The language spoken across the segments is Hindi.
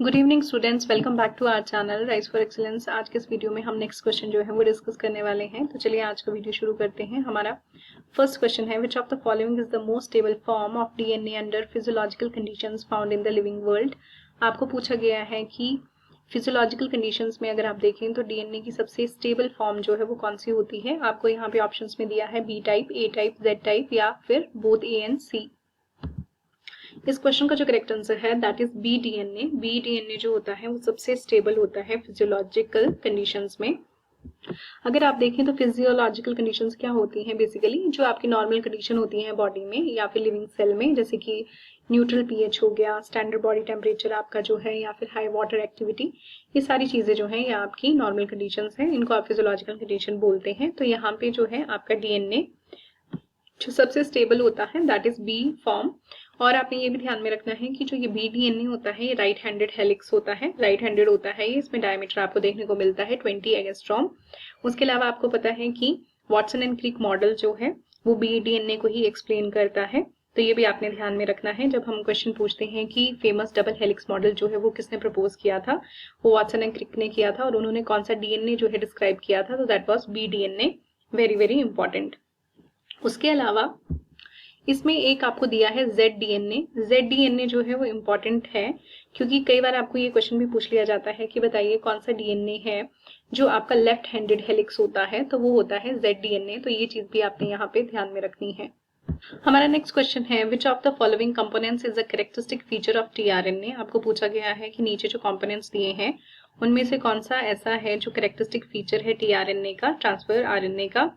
Good evening students, welcome back to our channel rise for excellence. आज के इस वीडियो में हम नेक्स्ट क्वेश्चन जो है वो डिस्कस करने वाले हैं। तो चलिए आज का वीडियो शुरू करते हैं। हमारा फर्स्ट क्वेश्चन है, which of the following is the most stable form of DNA under physiological conditions found in the living world. आपको पूछा गया है कि फिजियोलॉजिकल कंडीशंस में अगर आप देखें तो डीएनए की सबसे स्टेबल फॉर्म जो है वो कौन सी होती है। आपको यहाँ पे ऑप्शंस में दिया है बी टाइप, ए टाइप, जेड टाइप या फिर बोथ ए एंड सी। इस क्वेश्चन का जो करेक्ट आंसर है that is B DNA. B DNA जो होता है वो सबसे स्टेबल होता है फिजियोलॉजिकल कंडीशंस में। अगर आप देखें तो फिजियोलॉजिकल कंडीशंस क्या होती हैं, बेसिकली जो आपकी नॉर्मल कंडीशन होती है बॉडी में या फिर लिविंग सेल में, जैसे कि न्यूट्रल पीएच हो गया, स्टैंडर्ड बॉडी टेम्परेचर आपका जो है, या फिर हाई वाटर एक्टिविटी, ये सारी चीजें जो है ये आपकी नॉर्मल कंडीशंस हैं, इनको आप फिजियोलॉजिकल कंडीशन बोलते हैं। तो यहाँ पे जो है आपका डीएनए जो सबसे स्टेबल होता है दैट इज बी फॉर्म। और आपने ये भी ध्यान में रखना है कि जो ये बी डीएनए होता है ये राइट हैंडेड हेलिक्स होता है, राइट हैंडेड होता है ये। इसमें डायमीटर आपको देखने को मिलता है 20 एंगस्ट्रॉम। उसके अलावा आपको पता है कि वाटसन एंड क्रिक मॉडल जो है वो बी डीएनए को ही एक्सप्लेन करता है। तो ये भी आपने ध्यान में रखना है जब हम क्वेश्चन पूछते हैं कि फेमस डबल हेलिक्स मॉडल जो है वो किसने प्रपोज किया था। वो वाटसन एंड क्रिक ने किया था और उन्होंने कौन सा डीएनए जो है डिस्क्राइब किया था, तो that was B DNA. Very very important. उसके अलावा इसमें एक आपको दिया है जेड डीएनए। जेड डीएनए जो है वो इम्पोर्टेंट है क्योंकि कई बार आपको ये क्वेश्चन भी पूछ लिया जाता है कि बताइए कौन सा डीएनए है जो आपका लेफ्ट हैंडेड हेलिक्स होता है, तो वो होता है जेड डीएनए। तो ये चीज भी आपने यहाँ पे ध्यान में रखनी है। हमारा नेक्स्ट क्वेश्चन है, which of the following components is a characteristic feature of tRNA. आपको पूछा गया है कि नीचे जो कंपोनेंट्स दिए हैं उनमें से कौन सा ऐसा है जो कैरेक्टरिस्टिक फीचर है टीआरएनए का, ट्रांसफर आरएनए का,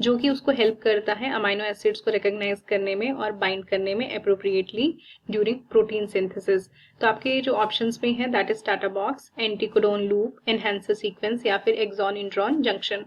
जो कि उसको हेल्प करता है अमाइनो एसिड्स को रिकॉग्नाइज करने में और बाइंड करने में एप्रोप्रिएटली ड्यूरिंग प्रोटीन सिंथेसिस। तो आपके जो ऑप्शंस में है that is TATA box, anticodon loop, enhancer sequence या फिर एक्सॉन इंट्रॉन जंक्शन।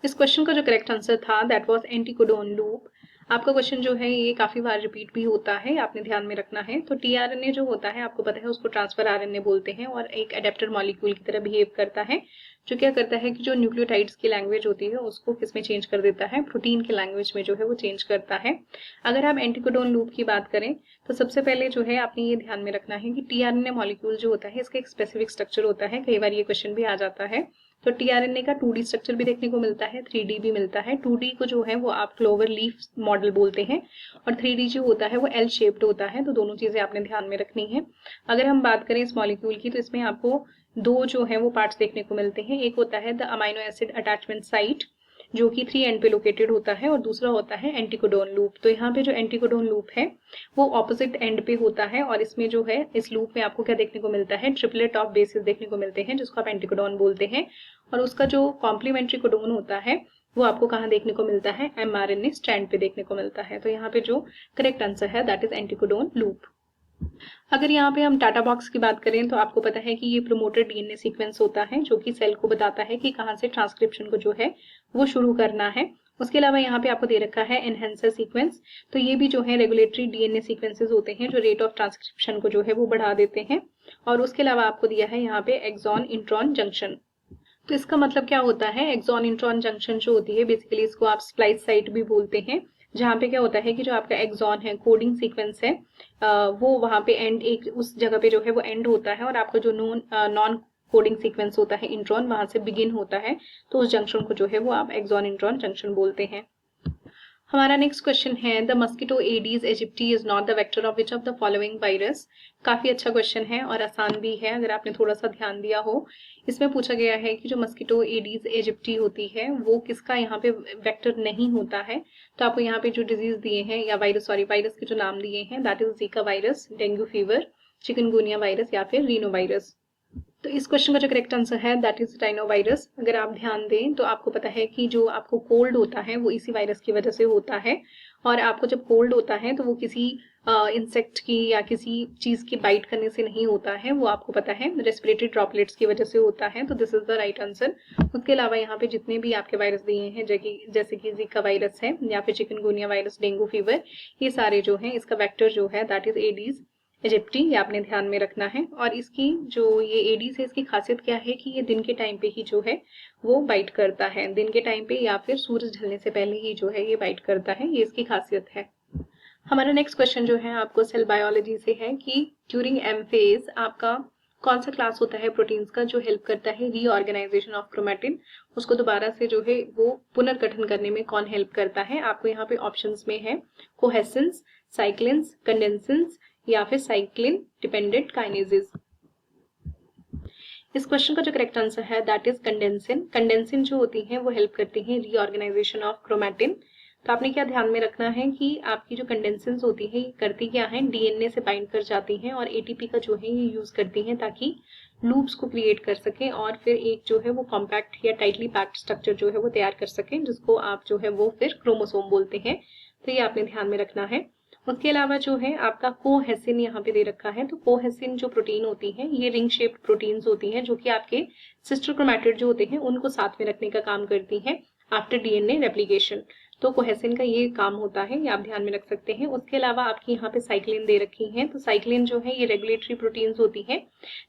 इस क्वेश्चन का जो करेक्ट आंसर था दैट वाज एंटीकोडोन लूप। आपका क्वेश्चन जो है ये काफी बार रिपीट भी होता है, आपने ध्यान में रखना है। तो टीआरएनए जो होता है आपको पता है उसको ट्रांसफर आरएनए बोलते हैं और एक एडेप्टर मॉलिक्यूल की तरह बिहेव करता है, जो क्या करता है कि जो न्यूक्लियोटाइड्स की लैंग्वेज होती है उसको किसमें चेंज कर देता है, प्रोटीन की लैंग्वेज में जो है वो चेंज करता है। अगर आप एंटीकोडोन लूप की बात करें तो सबसे पहले जो है आपने ये ध्यान में रखना है कि टीआरएनए मॉलिक्यूल जो होता है इसका एक स्पेसिफिक स्ट्रक्चर होता है। कई बार ये क्वेश्चन भी आ जाता है। तो टीआरएनए का 2D स्ट्रक्चर भी देखने को मिलता है, 3D भी मिलता है। 2D को जो है वो आप क्लोवर लीफ मॉडल बोलते हैं और 3D जो होता है वो एल शेप्ड होता है। तो दोनों चीजें आपने ध्यान में रखनी है। अगर हम बात करें इस मॉलिक्यूल की तो इसमें आपको दो जो है वो पार्ट्स देखने को मिलते हैं। एक होता है the amino acid attachment site जो कि 3 एंड पे लोकेटेड होता है और दूसरा होता है एंटीकोडोन लूप। तो यहाँ पे जो एंटीकोडोन लूप है वो ऑपोजिट एंड पे होता है और इसमें जो है इस लूप में आपको क्या देखने को मिलता है, ट्रिपलेट ऑफ बेसिस देखने को मिलते हैं जिसको आप एंटीकोडोन बोलते हैं। और उसका जो कॉम्प्लीमेंट्री कोडोन होता है वो आपको कहाँ देखने को मिलता है, एमआरएनए स्ट्रैंड पे देखने को मिलता है। तो यहाँ पे जो करेक्ट आंसर है दैट इज एंटीकोडोन लूप। अगर यहाँ पे हम टाटा बॉक्स की बात करें तो आपको पता है कि ये प्रोमोटर डीएनए सीक्वेंस होता है जो कि सेल को बताता है कि कहाँ से ट्रांसक्रिप्शन को जो है वो शुरू करना है। उसके अलावा यहाँ पे आपको दे रखा है एनहेंसर सीक्वेंस। तो ये भी जो है रेगुलेटरी डीएनए सीक्वेंसेस होते हैं जो रेट ऑफ ट्रांसक्रिप्शन को जो है वो बढ़ा देते हैं। और उसके अलावा आपको दिया है यहाँ पे एक्सॉन इंट्रॉन जंक्शन। तो इसका मतलब क्या होता है, एक्सॉन इंट्रॉन जंक्शन जो होती है बेसिकली इसको आप स्प्लाइस साइट भी बोलते हैं, जहाँ पे क्या होता है कि जो आपका एक्सॉन है, कोडिंग सीक्वेंस है, वो वहां पे एंड एक उस जगह पे जो है वो एंड होता है और आपका जो नॉन कोडिंग सीक्वेंस होता है इंट्रॉन वहां से बिगिन होता है। तो उस जंक्शन को जो है वो आप एक्सॉन इंट्रॉन जंक्शन बोलते हैं। हमारा नेक्स्ट क्वेश्चन है, the mosquito aedes aegypti is not the vector of which of the following virus. काफी अच्छा क्वेश्चन है और आसान भी है अगर आपने थोड़ा सा ध्यान दिया हो। इसमें पूछा गया है कि जो मस्किटो एडीज इजिप्टी होती है वो किसका यहाँ पे वेक्टर नहीं होता है। तो आपको यहाँ पे जो डिजीज दिए हैं या वायरस के जो नाम दिए हैं that is Zika virus, dengue fever, chikungunya virus या फिर रीनो वायरस। तो इस क्वेश्चन का जो करेक्ट आंसर है दैट इज राइनो वायरस। अगर आप ध्यान दें तो आपको पता है कि जो आपको कोल्ड होता है वो इसी वायरस की वजह से होता है। और आपको जब कोल्ड होता है तो वो किसी इंसेक्ट की या किसी चीज की बाइट करने से नहीं होता है, वो आपको पता है रेस्पिरेटरी ड्रॉपलेट्स की वजह से होता है। तो this is the right answer. उसके अलावा यहाँ पे जितने भी आपके वायरस दिए हैं जैसे कि जीका वायरस है या फिर चिकनगुनिया वायरस, डेंगू फीवर, ये सारे जो है इसका वेक्टर जो है दैट इज एडीज इजिप्टी, ये आपने ध्यान में रखना है। और इसकी जो ये एडीज है इसकी खासियत क्या है कि ये दिन के टाइम पे ही जो है वो बाइट करता है, दिन के टाइम पे या फिर सूरज ढलने से पहले ही जो है ये बाइट करता है, ये इसकी खासियत है। हमारा नेक्स्ट क्वेश्चन जो है आपको सेल बायोलॉजी से है कि ड्यूरिंग एम फेज आपका कौन सा क्लास होता है प्रोटीन्स का जो हेल्प करता है रीऑर्गेनाइजेशन ऑफ क्रोमैटिन, उसको दोबारा से जो है वो पुनर्गठन करने में कौन हेल्प करता है। आपको यहाँ पे ऑप्शंस में है कोहेसिन्स, साइक्लिन्स, कंडेंसिन्स या फिर साइक्लिन डिपेंडेंट काइनेजेस। इस क्वेश्चन का जो करेक्ट आंसर है दैट इज कंडेंसिन। कंडेंसिन जो होती है वो हेल्प करती है रीऑर्गेनाइजेशन ऑफ क्रोमैटिन। तो आपने क्या ध्यान में रखना है कि आपकी जो कंडेंसिन्स होती है ये करती क्या है, डीएनए से बाइंड कर जाती हैं और एटीपी का जो है ये यूज करती हैं ताकि लूप्स को क्रिएट कर सकें और फिर एक जो है वो कॉम्पैक्ट या टाइटली पैक्ड स्ट्रक्चर जो है वो तैयार कर सकें, जिसको आप जो है वो फिर क्रोमोसोम बोलते हैं। तो ये आपने ध्यान में रखना है। उसके अलावा जो है आपका कोहेसिन यहाँ पे दे रखा है। तो कोहेसिन जो प्रोटीन होती है ये रिंग शेप्ड प्रोटीन्स होती हैं जो कि आपके सिस्टर क्रोमैटिड जो होते हैं उनको साथ में रखने का काम करती हैं आफ्टर डीएनए रेप्लिकेशन। तो कोहेसिन का ये काम होता है, ये आप ध्यान में रख सकते हैं। उसके अलावा आपकी यहाँ पे साइक्लिन दे रखी है। तो साइक्लिन जो है ये रेगुलेटरी प्रोटीन्स होती है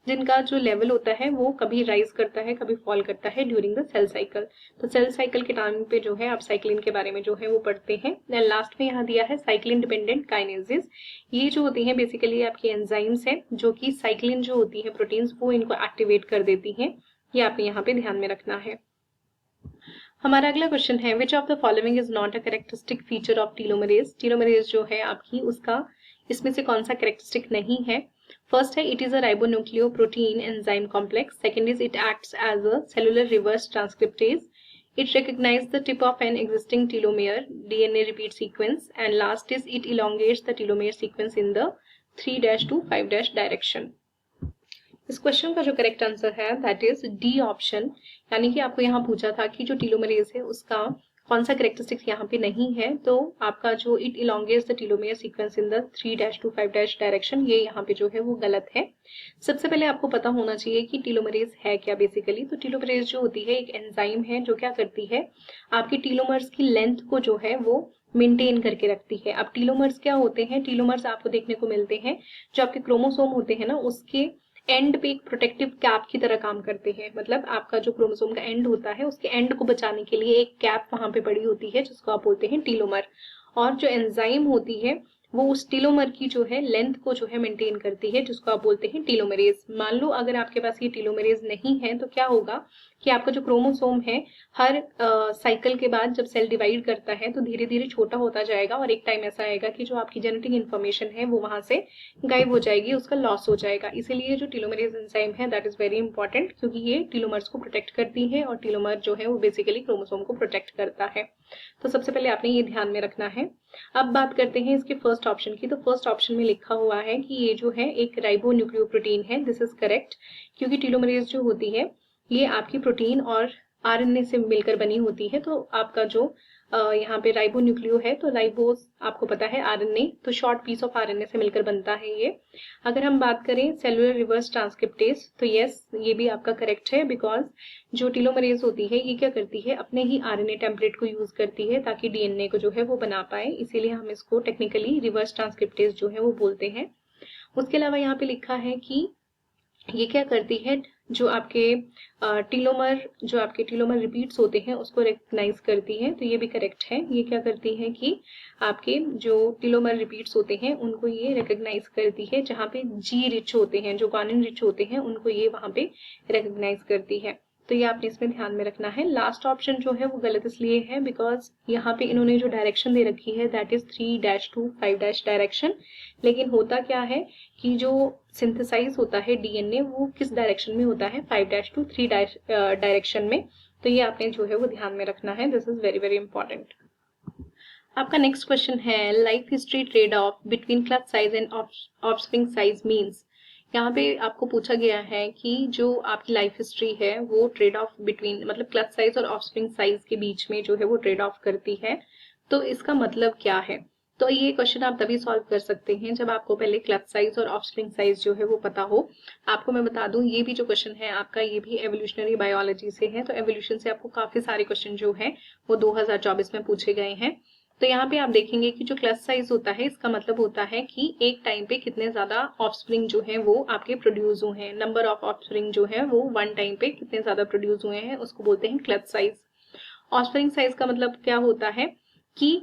जिनका जो लेवल होता है वो कभी राइज करता है कभी फॉल करता है ड्यूरिंग द सेल साइकिल। तो सेल साइकिल के टाइम पे जो है आप साइक्लिन के बारे में जो है वो पढ़ते हैं। देन लास्ट में यहाँ दिया है साइक्लिन डिपेंडेंट काइनेजेस। ये जो होती है बेसिकली आपकी एंजाइम्स है जो कि साइक्लिन जो होती है प्रोटीन्स वो इनको एक्टिवेट कर देती हैं। ये आपने यहाँ पे ध्यान में रखना है। हमारा अगला क्वेश्चन है which of the following is not a characteristic feature of telomerase. Telomerase जो है आपकी उसका इसमें से कौन सा कैरेक्टरिस्टिक नहीं है। फर्स्ट है it is a ribonucleoprotein enzyme complex. Second is it acts as a cellular reverse transcriptase. It recognizes the tip of an existing telomere DNA repeat sequence, and last is it elongates the telomere sequence in the 3' to 5' direction. इस क्वेश्चन का जो करेक्ट आंसर है दैट इज डी ऑप्शन। यानी कि आपको यहाँ पूछा था कि जो टीलोमरेज है उसका कौन सा कैरेक्टरिस्टिक्स यहाँ पे नहीं है, तो आपका जो it elongates the telomere sequence in the 3' to 5' direction, ये यहाँ पे जो है वो गलत है। सबसे पहले आपको पता होना चाहिए कि टीलोमरेज है क्या बेसिकली। तो टीलोमरेज जो होती है एक एंजाइम है जो क्या करती है आपकी टीलोमर्स की लेंथ को जो है वो मेंटेन करके रखती है। अब टीलोमर्स क्या होते हैं, टीलोमर्स आपको देखने को मिलते हैं जो आपके क्रोमोसोम होते हैं ना उसके एंड पे एक प्रोटेक्टिव कैप की तरह काम करते हैं। मतलब आपका जो क्रोमोसोम का एंड होता है उसके एंड को बचाने के लिए एक कैप वहां पे पड़ी होती है जिसको आप बोलते हैं टीलोमर। और जो एंजाइम होती है वो उस टीलोमर की जो है लेंथ को जो है मेंटेन करती है जिसको आप बोलते हैं टीलोमरेज। मान लो अगर आपके पास ये टीलोमरेज नहीं है तो क्या होगा कि आपका जो क्रोमोसोम है हर साइकिल के बाद जब सेल डिवाइड करता है तो धीरे धीरे छोटा होता जाएगा और एक टाइम ऐसा आएगा कि जो आपकी जेनेटिक इन्फॉर्मेशन है वो वहां से गायब हो जाएगी, उसका लॉस हो जाएगा। इसीलिए जो टीलोमरेज एंजाइम है दैट इज वेरी इंपॉर्टेंट क्योंकि ये टीलोमर्स को प्रोटेक्ट करती है और टीलोमर जो है वो बेसिकली क्रोमोसोम को प्रोटेक्ट करता है। तो सबसे पहले आपने ये ध्यान में रखना है। अब बात करते हैं इसके फर्स्ट ऑप्शन की। तो फर्स्ट ऑप्शन में लिखा हुआ है कि ये जो है एक राइबोन्यूक्लियोप्रोटीन है। दिस इज करेक्ट क्योंकि टीलोमरेज जो होती है ये आपकी प्रोटीन और आरएनए से मिलकर बनी होती है। तो आपका जो यहाँ पे राइबोन्यूक्लियो है तो राइबोस आपको पता है आरएनए, तो शॉर्ट पीस ऑफ आरएनए से मिलकर बनता है ये। अगर हम बात करें सेलुलर रिवर्स ट्रांसक्रिप्टेज तो यस ये भी आपका करेक्ट है बिकॉज जो टीलोमरेज होती है ये क्या करती है अपने ही आरएनए टेम्पलेट को यूज करती है ताकि डीएनए को जो है वो बना पाए, इसीलिए हम इसको टेक्निकली रिवर्स ट्रांसक्रिप्टेज जो है वो बोलते हैं। उसके अलावा यहाँ पे लिखा है कि ये क्या करती है जो आपके टीलोमर रिपीट्स होते हैं उसको रिकग्नाइज करती है। तो ये भी करेक्ट है। ये क्या करती है कि आपके जो टीलोमर रिपीट्स होते हैं उनको ये रिकग्नाइज करती है, जहाँ पे जी रिच होते हैं जो ग्वानिन रिच होते हैं उनको ये वहां पे रिकग्नाइज करती है। तो ये आपने इसमें ध्यान में रखना है। लास्ट ऑप्शन जो है वो गलत इसलिए है बिकॉज यहाँ पे इन्होंने जो डायरेक्शन दे रखी है दैट इज 3' to 5' डायरेक्शन, लेकिन होता क्या है कि जो सिंथेसाइज होता है डीएनए वो किस डायरेक्शन में होता है 5' to 3' डायरेक्शन में। तो ये आपने जो है वो ध्यान में रखना है। This is very very important. आपका नेक्स्ट क्वेश्चन है life history trade off between clutch size and offspring size means. यहाँ पे आपको पूछा गया है कि जो आपकी लाइफ हिस्ट्री है वो ट्रेड ऑफ बिटवीन मतलब क्लच साइज और ऑफस्प्रिंग साइज के बीच में जो है वो ट्रेड ऑफ करती है, तो इसका मतलब क्या है। तो ये क्वेश्चन आप तभी सॉल्व कर सकते हैं जब आपको पहले क्लच साइज और ऑफस्प्रिंग साइज जो है वो पता हो। आपको मैं बता दूं ये भी जो क्वेश्चन है आपका ये भी एवोल्यूशनरी बायोलॉजी से है। तो एवोल्यूशन से आपको काफी सारे क्वेश्चन जो है वो 2024 में पूछे गए हैं। तो यहाँ पे आप देखेंगे कि जो क्लच साइज होता है इसका मतलब होता है कि एक टाइम पे कितने ज्यादा ऑफस्प्रिंग जो है वो आपके प्रोड्यूस हुए हैं। नंबर ऑफ ऑफस्प्रिंग जो है वो वन टाइम पे कितने ज्यादा प्रोड्यूस हुए हैं उसको बोलते हैं क्लच साइज। ऑफस्प्रिंग साइज का मतलब क्या होता है कि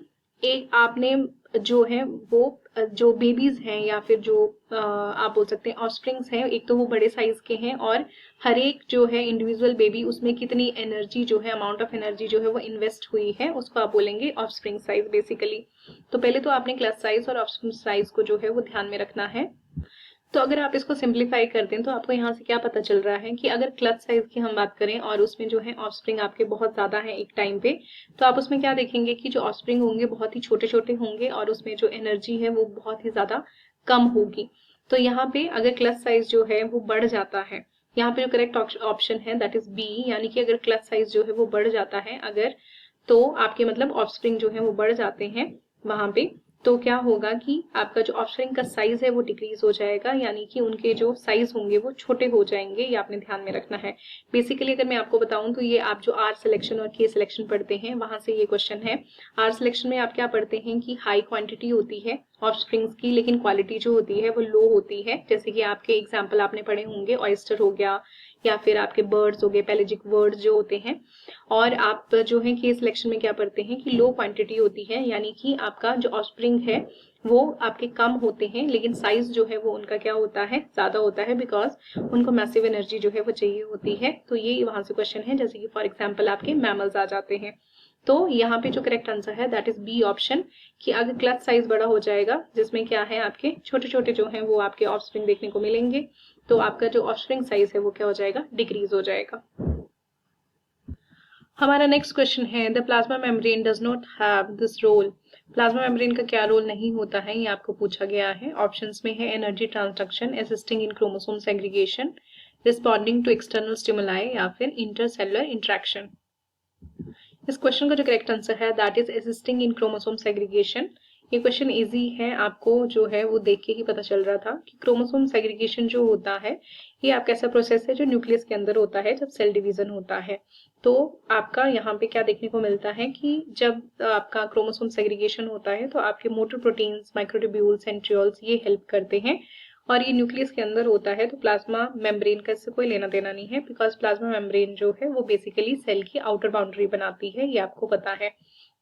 एक आपने जो है वो जो बेबीज हैं या फिर जो आप बोल सकते हैं ऑफस्प्रिंग्स हैं, एक तो वो बड़े साइज के हैं और हर एक जो है इंडिविजुअल बेबी उसमें कितनी एनर्जी जो है, अमाउंट ऑफ एनर्जी जो है वो इन्वेस्ट हुई है, उसको आप बोलेंगे ऑफस्प्रिंग साइज बेसिकली। तो पहले तो आपने क्लच साइज और ऑफस्प्रिंग साइज को जो है वो ध्यान में रखना है। तो अगर आप इसको सिंप्लीफाई करते हैं तो आपको यहाँ से क्या पता चल रहा है कि अगर क्लच साइज की हम बात करें और उसमें जो है ऑफस्प्रिंग आपके बहुत ज्यादा है एक टाइम पे, तो आप उसमें क्या देखेंगे कि जो ऑफस्प्रिंग होंगे बहुत ही छोटे छोटे होंगे और उसमें जो एनर्जी है वो बहुत ही ज्यादा कम होगी। तो यहाँ पे अगर क्लच साइज जो है वो बढ़ जाता है, यहाँ पे जो करेक्ट ऑप्शन है दैट इज बी, यानी कि अगर क्लच साइज जो है वो बढ़ जाता है अगर, तो आपके मतलब ऑफस्प्रिंग जो है वो बढ़ जाते हैं वहां पे, तो क्या होगा कि आपका जो ऑफस्प्रिंग का साइज है वो डिक्रीज हो जाएगा, यानी कि उनके जो साइज होंगे वो छोटे हो जाएंगे, ये आपने ध्यान में रखना है। बेसिकली अगर मैं आपको बताऊं तो ये आप जो आर सिलेक्शन और के सिलेक्शन पढ़ते हैं वहां से ये क्वेश्चन है। आर सिलेक्शन में आप क्या पढ़ते हैं कि हाई क्वांटिटी होती है ऑफस्प्रिंग्स की, लेकिन क्वालिटी जो होती है वो लो होती है। जैसे कि आपके एग्जाम्पल आपने पढ़े होंगे, ऑयस्टर हो गया या फिर आपके बर्ड्स हो गए, पेलेजिक बर्ड्स जो होते हैं। और आप जो है के सिलेक्शन में क्या पढ़ते हैं कि लो क्वांटिटी होती है, यानी कि आपका जो ऑफस्प्रिंग है वो आपके कम होते हैं लेकिन साइज जो है वो उनका क्या होता है, ज्यादा होता है, बिकॉज उनको मैसिव एनर्जी जो है वो चाहिए होती है। तो ये वहां से क्वेश्चन है, जैसे कि फॉर एग्जाम्पल आपके मैमल्स आ जाते हैं। तो यहाँ पे जो करेक्ट आंसर है दैट इज बी ऑप्शन, कि अगर क्लच साइज बड़ा हो जाएगा जिसमें क्या है आपके छोटे छोटे जो है वो आपके ऑफस्प्रिंग देखने को मिलेंगे, तो आपका जो ऑफस्प्रिंग साइज है वो क्या हो जाएगा, डिक्रीज हो जाएगा। हमारा नेक्स्ट क्वेश्चन है the plasma membrane does not have this role. Plasma membrane का क्या रोल नहीं होता है, ये आपको पूछा गया है। ऑप्शंस में है energy transduction, assisting in chromosome segregation, responding to external stimuli या फिर इंटरसेलुलर इंट्रैक्शन। इस क्वेश्चन का जो करेक्ट आंसर है that is assisting in chromosome segregation. ये क्वेश्चन इजी है, आपको जो है वो देख के ही पता चल रहा था कि क्रोमोसोम सेग्रीगेशन जो होता है ये आपका ऐसा प्रोसेस है जो न्यूक्लियस के अंदर होता है जब सेल डिवीजन होता है। तो आपका यहाँ पे क्या देखने को मिलता है कि जब आपका क्रोमोसोम सेग्रीगेशन होता है तो आपके मोटर प्रोटीन्स, माइक्रोट्यूब्यूल्स, सेंट्रियोल्स ये हेल्प करते हैं और ये न्यूक्लियस के अंदर होता है। तो प्लाज्मा मेम्ब्रेन का इससे कोई लेना देना नहीं है, बिकॉज प्लाज्मा मेम्ब्रेन जो है वो बेसिकली सेल की आउटर बाउंड्री बनाती है, ये आपको पता है।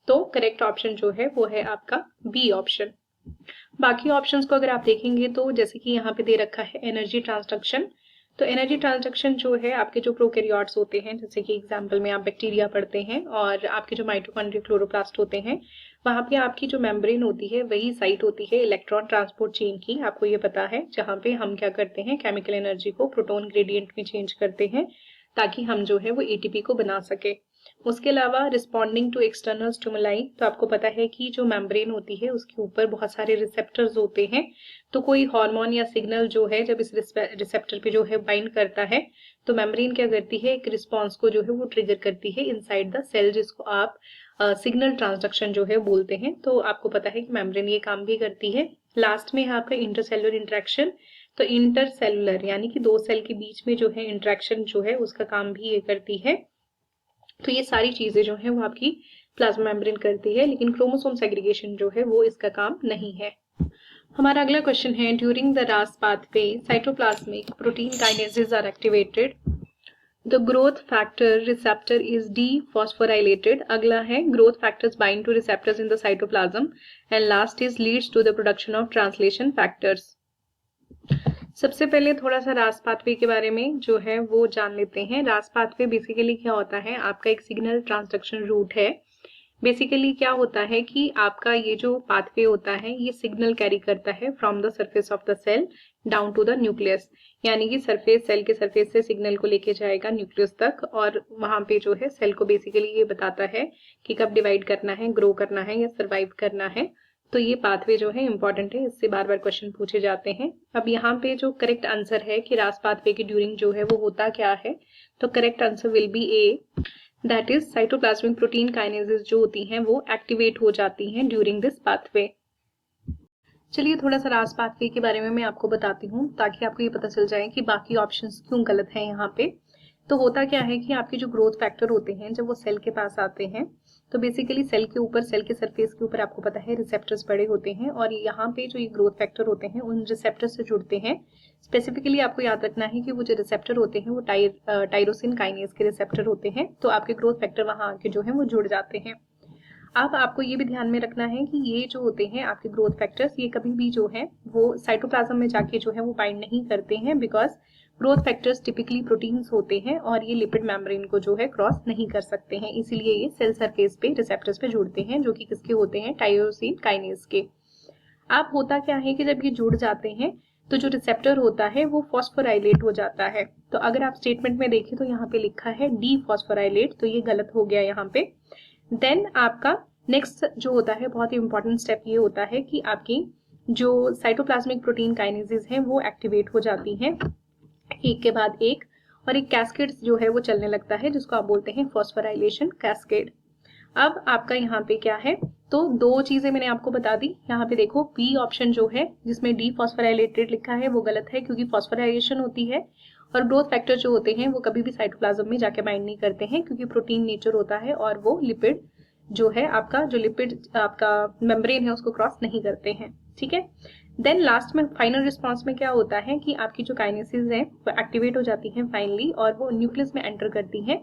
तो करेक्ट ऑप्शन जो है वो है आपका बी ऑप्शन। बाकी ऑप्शंस को अगर आप देखेंगे तो जैसे कि यहाँ पे दे रखा है एनर्जी ट्रांसडक्शन, तो एनर्जी ट्रांसडक्शन जो है आपके जो प्रोकैरियोट्स होते हैं, जैसे कि एग्जांपल में आप बैक्टीरिया पढ़ते हैं और आपके जो माइटोकॉन्ड्रियल क्लोरोप्लास्ट होते हैं, वहां पे आपकी जो मेम्ब्रेन होती है वही साइट होती है इलेक्ट्रॉन ट्रांसपोर्ट चेन की, आपको ये पता है, जहां पे हम क्या करते हैं केमिकल एनर्जी को प्रोटॉन ग्रेडियंट में चेंज करते हैं ताकि हम जो है वो एटीपी को बना सके। उसके अलावा रिस्पॉन्डिंग टू एक्सटर्नल स्टिमुलाई, तो आपको पता है कि जो मेम्ब्रेन होती है उसके ऊपर बहुत सारे रिसेप्टर्स होते हैं, तो कोई हार्मोन या सिग्नल जो है जब इस रिसेप्टर पे जो है बाइंड करता है तो मेम्ब्रेन क्या करती है, एक रिस्पॉन्स को जो है वो ट्रिगर करती है इनसाइड द सेल, जिसको आप सिग्नल ट्रांसडक्शन जो है बोलते हैं। तो आपको पता है कि मेम्ब्रेन ये काम भी करती है। लास्ट में है आपका इंटरसेलुलर इंट्रैक्शन, तो इंटरसेलुलर यानी कि दो सेल के बीच में जो है इंट्रैक्शन जो है उसका काम भी ये करती है। तो ये सारी चीजें जो है वो आपकी प्लाज्मा मेम्ब्रेन करती है, लेकिन क्रोमोसोम सेग्रीगेशन जो है वो इसका काम नहीं है। हमारा अगला क्वेश्चन है during the Ras pathway cytoplasmic protein kinases are activated, the growth factor receptor is dephosphorylated. अगला है growth factors bind to receptors in the cytoplasm and last is leads to the production of translation factors. सबसे पहले थोड़ा सा रास पाथवे के बारे में जो है वो जान लेते हैं। रास पाथवे बेसिकली क्या होता है, आपका एक सिग्नल ट्रांसडक्शन रूट है। बेसिकली क्या होता है कि आपका ये जो पाथवे होता है ये सिग्नल कैरी करता है from the surface of the cell down to the nucleus, यानी कि सरफेस, सेल के सरफेस से सिग्नल को लेके जाएगा न्यूक्लियस तक और वहां पे जो है सेल को बेसिकली ये बताता है कि कब डिवाइड करना है, ग्रो करना है या सर्वाइव करना है। तो ये पाथवे जो है इंपॉर्टेंट है, इससे बार बार क्वेश्चन पूछे जाते हैं। अब यहाँ पे जो करेक्ट आंसर है कि रास पाथवे के ड्यूरिंग जो है वो होता क्या है, तो correct answer will be A, that is cytoplasmic protein kinases जो होती हैं वो एक्टिवेट हो जाती हैं ड्यूरिंग दिस पाथवे। चलिए थोड़ा सा रास पाथवे के बारे में मैं आपको बताती हूँ ताकि आपको ये पता चल जाए कि बाकी ऑप्शंस क्यों गलत हैं यहाँ पे। तो होता क्या है कि आपके जो ग्रोथ फैक्टर होते हैं जब वो सेल के पास आते हैं तो बेसिकली सेल के ऊपर, सेल के सरफेस के ऊपर आपको पता है रिसेप्टर्स पड़े होते हैं और यहाँ पे जो ये ग्रोथ फैक्टर होते हैं उन रिसेप्टर्स से जुड़ते हैं। स्पेसिफिकली आपको याद रखना है कि वो जो रिसेप्टर होते हैं वो टायरोसिन काइनेज के रिसेप्टर होते हैं, तो आपके ग्रोथ फैक्टर वहां आके जो है वो जुड़ जाते हैं। अब आपको ये भी ध्यान में रखना है कि ये जो होते हैं आपके ग्रोथ फैक्टर्स, ये कभी भी जो है वो साइटोप्लाज्म में जाके जो है वो बाइंड नहीं करते हैं, because growth factors typically proteins होते हैं और ये लिपिड मेम्ब्रेन को जो है क्रॉस नहीं कर सकते हैं, इसीलिए ये सेल सरफेस पे रिसेप्टर्स पे जुड़ते हैं, जो कि किसके होते हैं, टायरोसिन काइनेज के। अब होता क्या है कि जब ये जुड़ जाते हैं तो जो रिसेप्टर होता है वो फॉस्फोराइलेट हो जाता है। तो अगर आप स्टेटमेंट में देखें तो यहाँ पे लिखा है डी फॉस्फोराइलेट, तो ये गलत हो गया यहाँ पे। देन आपका नेक्स्ट जो होता है बहुत ही इंपॉर्टेंट स्टेप ये होता है कि आपकी जो साइटोप्लाज्मिक प्रोटीन काइनेजेस हैं वो एक्टिवेट हो जाती हैं एक के बाद एक, और एक कैस्केड जो है वो चलने लगता है, जिसको आप बोलते हैं फॉस्फोराइलेशन कैस्केड। अब आपका यहाँ पे क्या है, तो दो चीजें मैंने आपको बता दी। यहाँ पे देखो बी ऑप्शन जो है जिसमें डी फॉस्फोराइलेटेड लिखा है वो गलत है, क्योंकि फॉस्फोराइलेशन होती है और ग्रोथ फैक्टर जो होते हैं वो कभी भी साइटोप्लाज्म में जाके बाइंड नहीं करते हैं, क्योंकि प्रोटीन नेचर होता है और वो लिपिड जो है आपका जो लिपिड आपका मेम्ब्रेन है उसको क्रॉस नहीं करते हैं, ठीक है। देन लास्ट में फाइनल रिस्पॉन्स में क्या होता है कि आपकी जो काइनेसिस है वो एक्टिवेट हो जाती है फाइनली, और वो न्यूक्लियस में एंटर करती है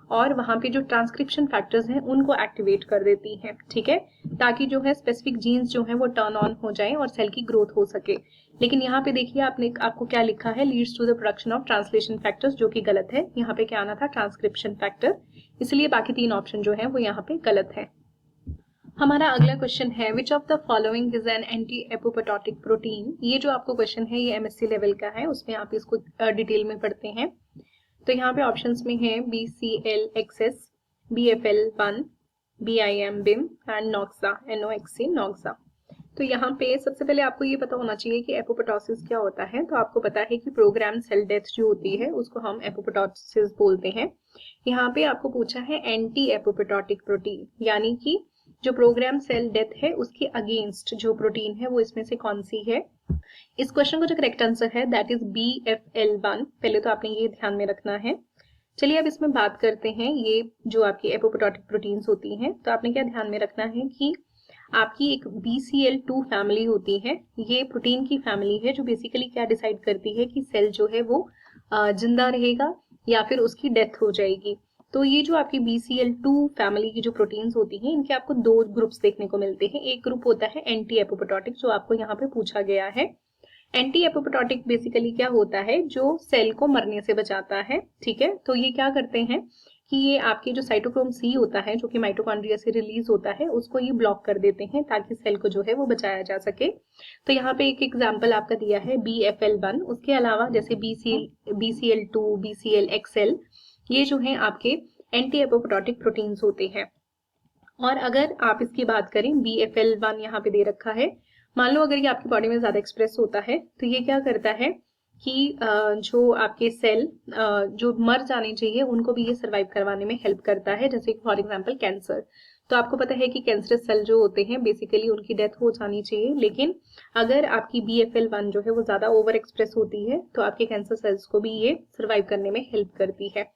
और वहां पे जो ट्रांसक्रिप्शन फैक्टर्स हैं उनको एक्टिवेट कर देती हैं, ठीक है, ताकि जो है स्पेसिफिक जीन्स जो है वो टर्न ऑन हो जाए और सेल की ग्रोथ हो सके। लेकिन यहाँ पे देखिए आपको क्या लिखा है, leads to the production of translation factors, जो कि गलत है। यहाँ पे क्या आना था, ट्रांसक्रिप्शन फैक्टर, इसलिए बाकी तीन ऑप्शन जो है वो यहाँ पे गलत है। हमारा अगला क्वेश्चन है which of the following is an anti apoptotic protein. ये जो आपको क्वेश्चन है ये एमएससी लेवल का है, उसमें आप इसको डिटेल में पढ़ते हैं। तो यहाँ पे ऑप्शंस में है BCLXS, BFL1, BIM BIM and Noxa NOXA Noxa. तो यहाँ पे सबसे पहले आपको ये पता होना चाहिए कि एपोप्टोसिस क्या होता है। तो आपको पता है कि प्रोग्राम सेल डेथ जो होती है उसको हम एपोप्टोसिस बोलते हैं। यहाँ पे आपको पूछा है एंटी एपोप्टोटिक प्रोटीन, यानी कि जो प्रोग्राम सेल डेथ है उसके अगेंस्ट जो प्रोटीन है वो इसमें से कौन सी है। इस क्वेश्चन का जो करेक्ट आंसर है दैट इज BFL1। पहले तो आपने ये ध्यान में रखना है। चलिए अब इसमें बात करते हैं ये जो आपकी एपोप्टोटिक प्रोटीन्स होती हैं। तो आपने क्या ध्यान में रखना है कि आपकी एक BCL2 फैमिली होती है, ये प्रोटीन की फैमिली है जो बेसिकली क्या डिसाइड करती है कि सेल जो है वो जिंदा रहेगा या फिर उसकी डेथ हो जाएगी। तो ये जो आपकी BCL2 फैमिली की जो प्रोटीन्स होती हैं इनके आपको दो ग्रुप्स देखने को मिलते हैं। एक ग्रुप होता है एंटी एपोप्टोटिक, जो आपको यहाँ पे पूछा गया है। एंटी एपोप्टोटिक बेसिकली क्या होता है, जो सेल को मरने से बचाता है, ठीक है। तो ये क्या करते हैं कि ये आपके जो साइटोक्रोम C होता है जो कि माइटोकॉन्ड्रिया से रिलीज होता है उसको ये ब्लॉक कर देते हैं ताकि सेल को जो है वो बचाया जा सके। तो यहाँ पे एक एग्जाम्पल आपका दिया है BFL1। उसके अलावा जैसे BCL2, BCLXL, ये जो है आपके एंटी एपोप्टोटिक प्रोटीन्स होते हैं। और अगर आप इसकी बात करें BFL1 यहाँ पे दे रखा है, मान लो अगर ये आपकी बॉडी में ज्यादा एक्सप्रेस होता है तो ये क्या करता है कि जो आपके सेल जो मर जाने चाहिए उनको भी ये सर्वाइव करवाने में हेल्प करता है, जैसे फॉर एग्जांपल कैंसर। तो आपको पता है कि कैंसरस सेल जो होते हैं बेसिकली उनकी डेथ हो जानी चाहिए, लेकिन अगर आपकी BFL1 जो है वो ज्यादा ओवर एक्सप्रेस होती है तो आपके कैंसर सेल्स को भी ये सर्वाइव करने में हेल्प करती है।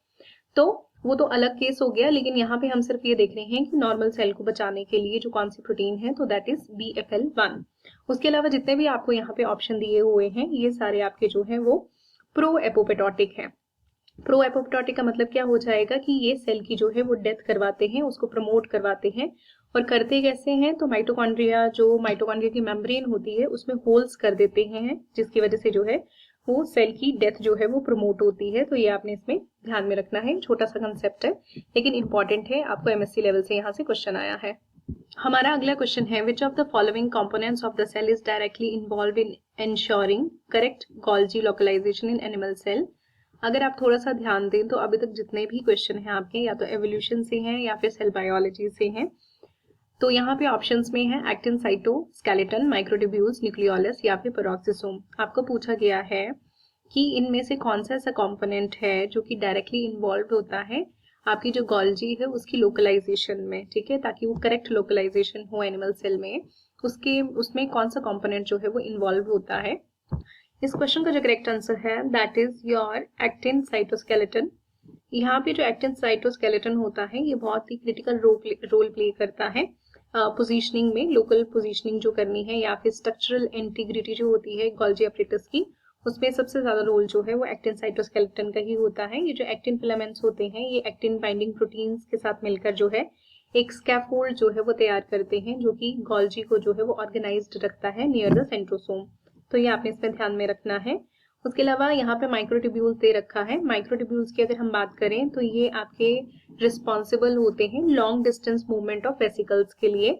तो वो तो अलग केस हो गया, लेकिन यहाँ पे हम सिर्फ ये देख रहे हैं कि नॉर्मल सेल को बचाने के लिए जो कौन सी प्रोटीन है, तो दैट इज BFL1। उसके अलावा जितने भी आपको यहाँ पे ऑप्शन दिए हुए हैं ये सारे आपके जो है वो प्रो एपोप्टोटिक हैं। प्रो एपोप्टोटिक का मतलब क्या हो जाएगा कि ये सेल की जो है वो डेथ करवाते हैं, उसको प्रमोट करवाते हैं। और करते कैसे हैं, तो माइटोकॉन्ड्रिया की मेम्ब्रेन होती है उसमें होल्स कर देते हैं, जिसकी वजह से जो है वो सेल की डेथ जो है वो प्रमोट होती है। तो ये आपने इसमें ध्यान में रखना है। छोटा सा कंसेप्ट है लेकिन इंपॉर्टेंट है, आपको MSc लेवल से यहाँ से क्वेश्चन आया है। हमारा अगला क्वेश्चन है which of the following components of the cell is directly involve in ensuring correct Golgi localization in animal cell. अगर आप थोड़ा सा ध्यान दें तो अभी तक जितने भी क्वेश्चन हैं आपके या तो एवोल्यूशन से हैं या फिर सेल बायोलॉजी से हैं। तो यहाँ पे ऑप्शंस में है एक्टिन साइटोस्केलेटन, माइक्रोट्यूब्यूल्स, न्यूक्लियोलस या फिर पेरोक्सिसोम। आपको पूछा गया है कि इनमें से कौन सा ऐसा कंपोनेंट है जो कि डायरेक्टली इन्वॉल्व होता है आपकी जो गोल्जी है उसकी लोकलाइजेशन में, ठीक है, ताकि वो करेक्ट लोकलाइजेशन हो एनिमल सेल में, उसमें कौन सा कंपोनेंट जो है वो इन्वॉल्व होता है। इस क्वेश्चन का जो करेक्ट आंसर है that is your actin cytoskeleton. यहाँ पे जो एक्टिन साइटोस्केलेटन होता है ये बहुत ही क्रिटिकल रोल प्ले करता है पोजीशनिंग में, लोकल पोजीशनिंग जो करनी है या फिर स्ट्रक्चरल इंटीग्रिटी जो होती है गोल्जी अपरेटस की, उसमें सबसे ज्यादा रोल जो है वो एक्टिन साइटोस्केलेटन का ही होता है। ये जो एक्टिन फिलामेंट्स होते हैं ये एक्टिन बाइंडिंग प्रोटीन्स के साथ मिलकर जो है एक स्कैफोल्ड जो है वो तैयार करते हैं जो कि गोल्जी को जो है वो ऑर्गेनाइज्ड रखता है नियर द सेंट्रोसोम। तो ये आपने इसमें ध्यान में रखना है। उसके अलावा यहाँ पे माइक्रोट्यूब्यूल्स दे रखा है। माइक्रोट्यूब्यूल्स की अगर हम बात करें तो ये आपके रिस्पॉन्सिबल होते हैं long distance movement of vesicles के लिए।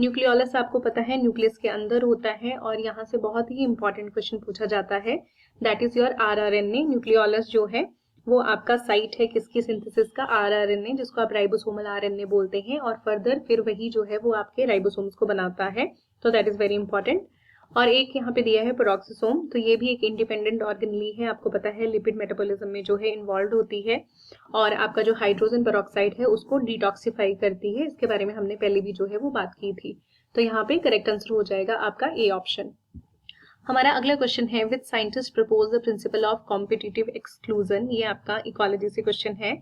न्यूक्लियोलस आपको पता है न्यूक्लियस के अंदर होता है, और यहाँ से बहुत ही इंपॉर्टेंट क्वेश्चन पूछा जाता है, that is your rRNA. Nucleolus जो है वो आपका साइट है किसकी सिंथेसिस का, आरआरएनए, जिसको आप राइबोसोमल आरएनए बोलते हैं, और फर्दर फिर वही जो है वो आपके राइबोसोम्स को बनाता है। तो दैट इज वेरी इंपॉर्टेंट। और एक यहाँ पे दिया है पेरोक्सोसोम, तो ये भी एक इंडिपेंडेंट ऑर्गेनली है, आपको पता है लिपिड मेटाबॉलिज्म में जो है इन्वॉल्व होती है, और आपका जो हाइड्रोजन पेरोक्साइड है उसको डिटॉक्सिफाई करती है। इसके बारे में हमने पहले भी जो है वो बात की थी। तो यहाँ पे करेक्ट आंसर हो जाएगा आपका ए ऑप्शन। हमारा अगला क्वेश्चन है, which scientist propose the principle of competitive exclusion. ये आपका इकोलॉजी से क्वेश्चन है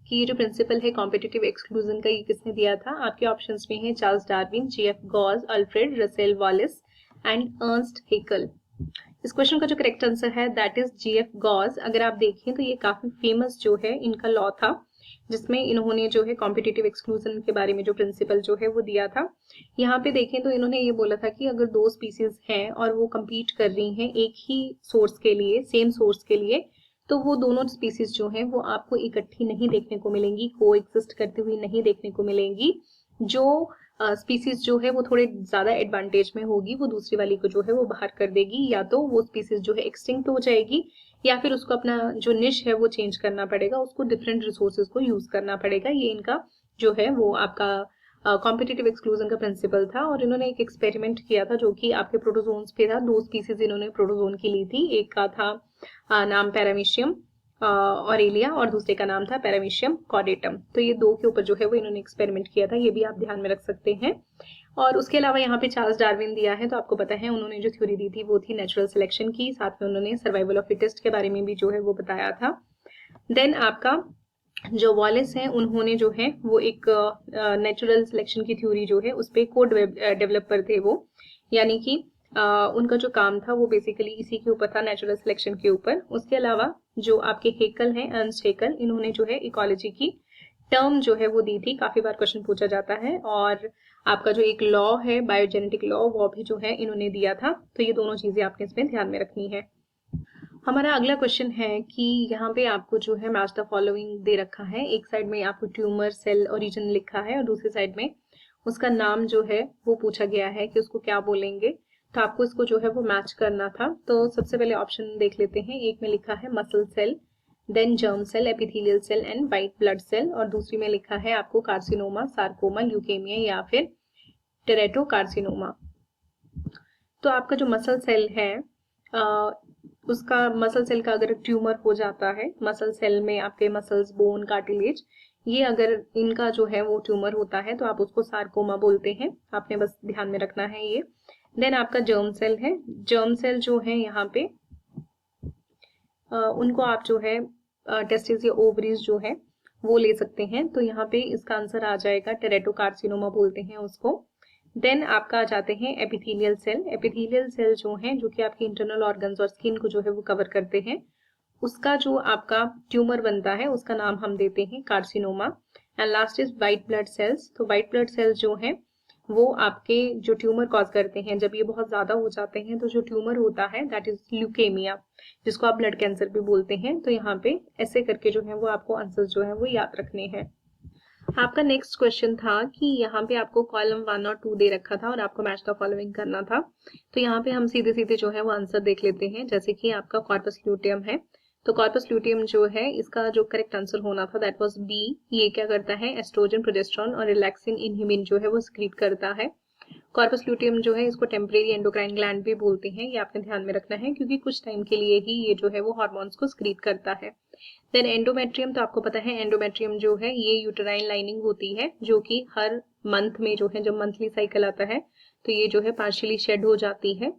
कि ये जो प्रिंसिपल है कॉम्पिटिटिव एक्सक्लूजन का, ये किसने दिया था। आपके ऑप्शंस में है Charles Darwin, GF Gause, Alfred Russel Wallace and Ernst Haeckel. इस क्वेश्चन का जो करेक्ट आंसर है दैट इज जीएफ गॉस। अगर आप देखें तो ये काफी फेमस जो है इनका लॉ था, जिसमें इन्होंने जो है कॉम्पिटिटिव एक्सक्लूजन के बारे में जो प्रिंसिपल जो है वो दिया था। यहाँ पे देखें तो इन्होंने ये बोला था कि अगर दो स्पीसीज हैं और वो compete कर रही हैं एक ही सोर्स के लिए, सेम सोर्स के लिए, तो वो दोनों स्पीसीज जो हैं वो आपको इकट्ठी नहीं देखने को मिलेंगी, को एग्जिस्ट करती हुई नहीं देखने को मिलेंगी। जो स्पीसीज जो है वो थोड़े ज्यादा एडवांटेज में होगी वो दूसरी वाली को जो है वो बाहर कर देगी, या तो वो स्पीसीज जो है एक्सटिंक्ट हो जाएगी, या फिर उसको अपना जो निश है वो चेंज करना पड़ेगा, उसको डिफरेंट रिसोर्सेज को यूज करना पड़ेगा। ये इनका जो है वो आपका कॉम्पिटिटिव एक्सक्लूजन का प्रिंसिपल था। और इन्होंने एक एक्सपेरिमेंट किया था जो कि आपके प्रोटोजोन्स पे था। दो स्पीसीज इन्होंने प्रोटोजोन की ली थी, एक का था नाम पैरामीशियम ऑरेलिया और दूसरे का नाम था पैरामीशियम कॉर्डेटम। तो ये दो के ऊपर जो है वो इन्होंने एक्सपेरिमेंट किया था, ये भी आप ध्यान में रख सकते हैं। और उसके अलावा यहाँ पे चार्ल्स डार्विन दिया है, तो आपको पता है उन्होंने जो थ्योरी दी थी वो थी नेचुरल सिलेक्शन की, साथ में उन्होंने सर्वाइवल ऑफ फिटेस्ट के बारे में भी जो है वो बताया था। देन आपका जो वॉलिस है उन्होंने जो है वो एक नेचुरल सिलेक्शन की थ्योरी जो है उस पे कोड डेवलपर थे वो, यानी कि उनका जो काम था वो बेसिकली इसी के ऊपर था, नेचुरल सिलेक्शन के ऊपर। उसके अलावा जो आपके हेकल हैं, अर्नस्ट हेकल, इन्होंने जो है इकोलॉजी की टर्म जो है वो दी थी, काफी बार क्वेश्चन पूछा जाता है। और आपका जो एक लॉ है बायोजेनेटिक लॉ, वो भी जो है इन्होंने दिया था। तो ये दोनों चीजें आपने इसमें ध्यान में रखनी है। हमारा अगला क्वेश्चन है कि यहाँ पे आपको जो है मैच द फॉलोइंग दे रखा है। एक साइड में आपको ट्यूमर सेल ओरिजिन लिखा है और दूसरी साइड में उसका नाम जो है वो पूछा गया है कि उसको क्या बोलेंगे। तो आपको इसको जो है वो मैच करना था। तो सबसे पहले ऑप्शन देख लेते हैं। एक में लिखा है muscle cell, then germ cell, epithelial cell and white blood cell, और दूसरी में लिखा है आपको कार्सिनोमा, सार्कोमा, ल्यूकेमिया या फिर टेरेटो कार्सिनोमा। तो आपका जो मसल सेल है उसका मसल सेल का अगर ट्यूमर हो जाता है, मसल सेल में आपके मसल्स, बोन, कार्टिलेज, ये अगर इनका जो है वो ट्यूमर होता है तो आप उसको सार्कोमा बोलते हैं। आपने बस ध्यान में रखना है ये। देन आपका जर्म सेल है। जर्म सेल जो है यहाँ पे उनको आप जो है टेस्टिस या ओवरीज जो है वो ले सकते हैं। तो यहाँ पे इसका आंसर आ जाएगा टेरेटो कार्सिनोमा बोलते हैं उसको। देन आपका आ जाते हैं एपिथेलियल सेल। एपिथेलियल सेल जो हैं जो कि आपके इंटरनल ऑर्गन्स और स्किन को जो है वो कवर करते हैं, उसका जो आपका ट्यूमर बनता है उसका नाम हम देते हैं carcinoma. And last is white blood cells. तो वाइट ब्लड सेल्स जो हैं वो आपके जो ट्यूमर कॉज करते हैं, जब ये बहुत ज्यादा हो जाते हैं तो जो ट्यूमर होता है दैट इज ल्यूकेमिया, जिसको आप ब्लड कैंसर भी बोलते हैं। तो यहाँ पे ऐसे करके जो है वो आपको आंसर जो है वो याद रखने हैं। आपका नेक्स्ट क्वेश्चन था कि यहाँ पे आपको कॉलम 1 और 2 दे रखा था और आपको मैच द फॉलोइंग करना था। तो यहाँ पे हम सीधे सीधे जो है वो आंसर देख लेते हैं। जैसे कि आपका कॉर्पस ल्यूटियम है, तो कॉर्पस ल्यूटियम जो है इसका जो करेक्ट आंसर होना था दैट वाज बी। ये क्या करता है, एस्ट्रोजन, प्रोजेस्टेरोन और रिलैक्सिन इनहिबिन जो है वो सिक्रीट करता है। कॉर्पस ल्यूटियम जो है इसको टेम्परेरी एंडोक्राइन ग्लैंड भी बोलते हैं, ये आपने ध्यान में रखना है क्योंकि कुछ टाइम के लिए ही ये जो है वो हार्मोन्स को सिक्रीट करता है। देन एंडोमेट्रियम, तो आपको पता है एंडोमेट्रियम जो है ये यूटेराइन लाइनिंग होती है जो कि हर मंथ में जो है जब मंथली साइकिल आता है तो ये जो है पार्शियली शेड हो जाती है।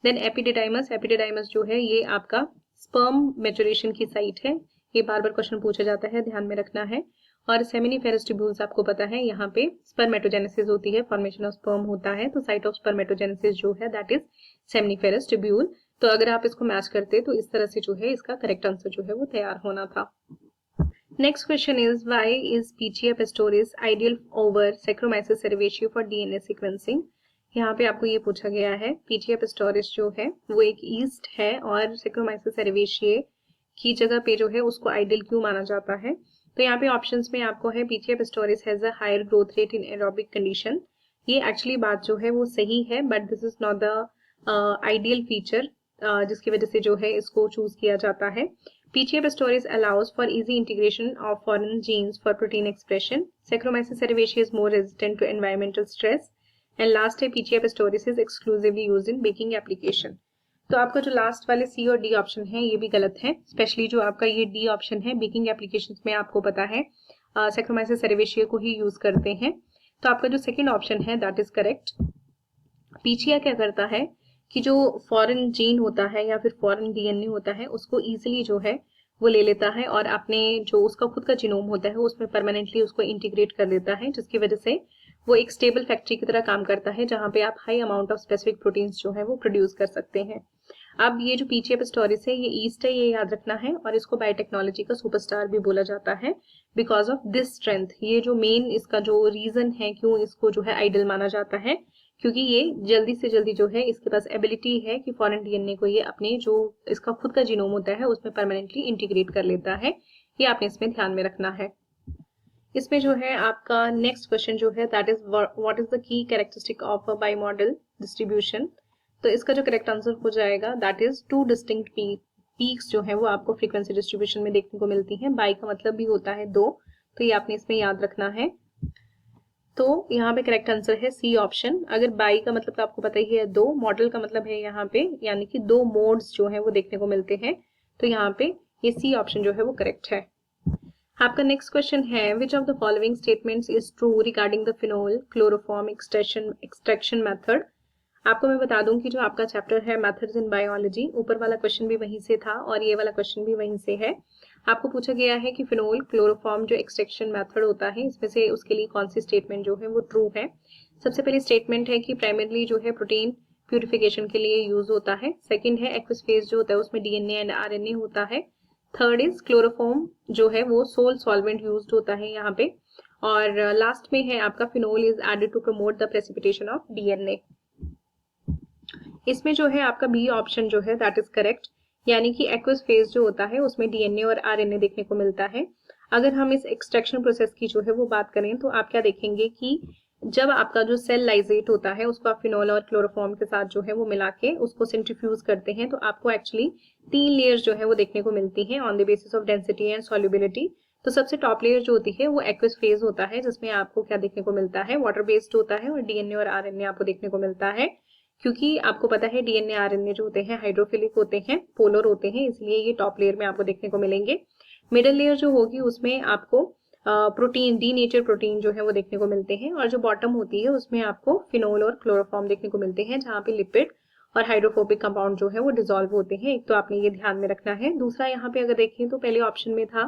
देन एपिडिडाइमस, एपिडिडाइमस जो है ये आपका स्पर्म मैच्योरेशन की साइट है, ये बार बार क्वेश्चन पूछा जाता है, ध्यान में रखना है। और सेमिनिफेरस ट्यूब्यूल्स आपको पता है यहाँ पे स्पर्मेटोजेनेसिस होती है, फॉर्मेशन ऑफ स्पर्म होता है, तो साइट ऑफ स्पर्मेटोजेनेसिस जो है दैट इज सेमिनिफेरस ट्यूब्यूल। तो अगर आप इसको मैच करते तो इस तरह से जो है इसका करेक्ट आंसर जो है वो तैयार होना था। Next question is why is PGF storage ideal over Saccharomyces cerevisiae for DNA sequencing. यहाँ पे आपको ये पूछा गया है पीजीएफ स्टोरेज जो है वो एक ईस्ट है और सैक्रोमाइसिस सेरेवेशिया की जगह पे जो है उसको आइडियल क्यों माना जाता है। तो यहाँ पे ऑप्शंस में आपको है PGF storage has a higher growth rate in aerobic condition. ये एक्चुअली बात जो है वो सही है, but this is not the ideal feature जिसकी वजह से जो है इसको चूज किया जाता है। PGF storage allows for easy integration of foreign genes for protein expression. Saccharomyces cerevisiae is more resistant to environmental stress. And last है PGF storage is exclusively used in baking application. तो आपका जो लास्ट वाले C और D ऑप्शन है ये भी गलत है, स्पेशली जो आपका ये D ऑप्शन है बेकिंग एप्लीकेशंस में आपको पता है Saccharomyces cerevisiae को ही यूज करते हैं। तो आपका जो सेकेंड ऑप्शन है दैट इज करेक्ट। पीचिया क्या करता है कि जो फॉरेन जीन होता है या फिर फॉरेन डीएनए होता है उसको इजीली जो है वो ले लेता है और अपने जो उसका खुद का जीनोम होता है उसमें परमानेंटली उसको इंटीग्रेट कर देता है, जिसकी वजह से वो एक स्टेबल फैक्ट्री की तरह काम करता है जहां पे आप high amount of specific proteins जो है वो प्रोड्यूस कर सकते हैं। अब ये जो पीजीएफ स्टोरेज है ये ईस्ट है, ये याद रखना है, और इसको बायोटेक्नोलॉजी का सुपरस्टार भी बोला जाता है बिकॉज ऑफ दिस स्ट्रेंथ। ये जो मेन इसका जो रीजन है क्यों इसको जो है आइडल माना जाता है, क्योंकि ये जल्दी से जल्दी जो है इसके पास एबिलिटी है कि फॉरेन डीएनए को ये अपने जो इसका खुद का जीनोम होता है उसमें परमानेंटली इंटीग्रेट कर लेता है। ये आपने इसमें ध्यान में रखना है। इसमें जो है आपका नेक्स्ट क्वेश्चन जो है that is what is the key characteristic of a bimodal distribution. तो इसका जो करेक्ट आंसर हो जाएगा दैट इज 2 डिस्टिंक्ट पीक्स जो है वो आपको फ्रीक्वेंसी डिस्ट्रीब्यूशन में देखने को मिलती है। बाई का मतलब भी होता है 2, तो ये आपने इसमें याद रखना है। तो यहाँ पे करेक्ट आंसर है सी ऑप्शन। अगर बाई का मतलब तो आपको पता ही है 2, मॉडल का मतलब है यहाँ पे यानी कि 2 मोड्स जो है वो देखने को मिलते हैं, तो यहाँ पे ये सी ऑप्शन जो है वो करेक्ट है। आपका नेक्स्ट क्वेश्चन है which of the following statements is true regarding the phenol chloroform extraction method. आपको मैं बता दूं कि जो आपका चैप्टर है मेथड्स इन बायोलॉजी, ऊपर वाला क्वेश्चन भी वहीं से था और ये वाला क्वेश्चन भी वहीं से है। आपको पूछा गया है कि फिनोल क्लोरोफॉर्म जो एक्सट्रैक्शन मेथड होता है इसमें से उसके लिए कौन सी स्टेटमेंट जो है वो ट्रू है। सबसे पहली स्टेटमेंट है कि प्राइमरली जो है प्रोटीन प्यूरिफिकेशन के लिए यूज होता है। सेकेंड है एक्वस फेज जो होता है उसमें डीएनए एंड आरएनए होता है। थर्ड इज क्लोरोफॉर्म जो है वो सोल सॉल्वेंट यूज्ड होता है यहाँ पे। और लास्ट में है आपका phenol is added to promote the precipitation of DNA. इसमें जो है आपका बी ऑप्शन जो है दैट इज करेक्ट, यानी कि एक्वस फेज जो होता है उसमें डीएनए और आरएनए देखने को मिलता है। अगर हम इस एक्सट्रैक्शन प्रोसेस की जो है वो बात करें तो आप क्या देखेंगे कि जब आपका जो सेल लाइजेट होता है उसको आप फिनोल और क्लोरोफॉर्म के साथ जो है वो मिला के उसको सेंट्रीफ्यूज करते हैं तो आपको एक्चुअली 3 लेयर्स जो है वो देखने को मिलती हैं on the basis of density and solubility. तो सबसे टॉप लेयर जो होती है वो एक्वस फेज होता है जिसमें आपको क्या देखने को मिलता है, वाटर बेस्ड होता है और डीएनए और आरएनए आपको देखने को मिलता है। क्योंकि आपको पता है डीएनए आरएनए जो होते हैं हाइड्रोफिलिक होते हैं, पोलर होते हैं, इसलिए ये टॉप लेयर में आपको देखने को मिलेंगे। मिडिल लेयर जो होगी उसमें आपको प्रोटीन डीनेचर प्रोटीन जो है वो देखने को मिलते हैं और जो बॉटम होती है उसमें आपको फिनोल और क्लोरोफॉर्म देखने को मिलते हैं जहाँ पे लिपिड और हाइड्रोफोबिक कंपाउंड जो है वो डिसॉल्व होते हैं। एक तो आपने ये ध्यान में रखना है। दूसरा यहाँ पे अगर देखें तो पहले ऑप्शन में था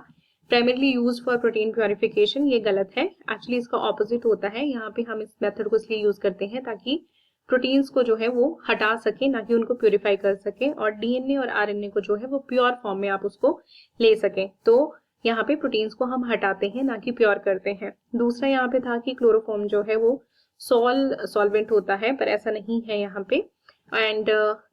primarily use for protein purification, ये गलत है। एक्चुअली इसका ऑपोजिट होता है। यहाँ पे हम इस मेथड को इसलिए यूज करते हैं ताकि प्रोटीन्स को जो है वो हटा सके, ना कि उनको प्यूरिफाई कर सके, और डीएनए और आरएनए को जो है वो प्योर फॉर्म में आप उसको ले सके। तो यहाँ पे प्रोटीन्स को हम हटाते हैं ना कि प्योर करते हैं। दूसरा यहाँ पे था कि क्लोरोफॉर्म जो है वो सॉल्वेंट होता है, पर ऐसा नहीं है यहाँ पे। एंड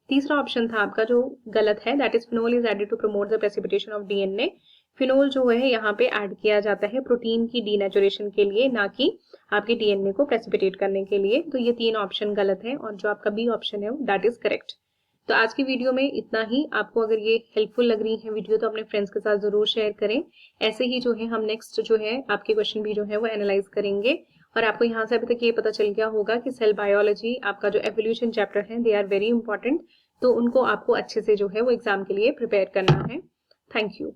तीसरा ऑप्शन था आपका जो गलत है that is phenol is added to promote the precipitation of DNA. Phenol जो है यहाँ पे ऐड किया जाता है प्रोटीन की डीनेचुरेशन के लिए, ना कि आपके डीएनए को प्रेसिपिटेट करने के लिए। तो ये 3 ऑप्शन गलत है और जो आपका बी ऑप्शन है दैट इज करेक्ट। तो आज की वीडियो में इतना ही। आपको अगर ये हेल्पफुल लग रही है वीडियो तो अपने फ्रेंड्स के साथ जरूर शेयर करें। ऐसे ही जो है हम नेक्स्ट जो है आपके क्वेश्चन भी जो है वो एनालाइज करेंगे। और आपको यहाँ से अभी तक ये पता चल गया होगा कि सेल बायोलॉजी आपका जो एवोल्यूशन चैप्टर है दे आर वेरी इंपॉर्टेंट, तो उनको आपको अच्छे से जो है वो एग्जाम के लिए प्रिपेयर करना है। Thank you.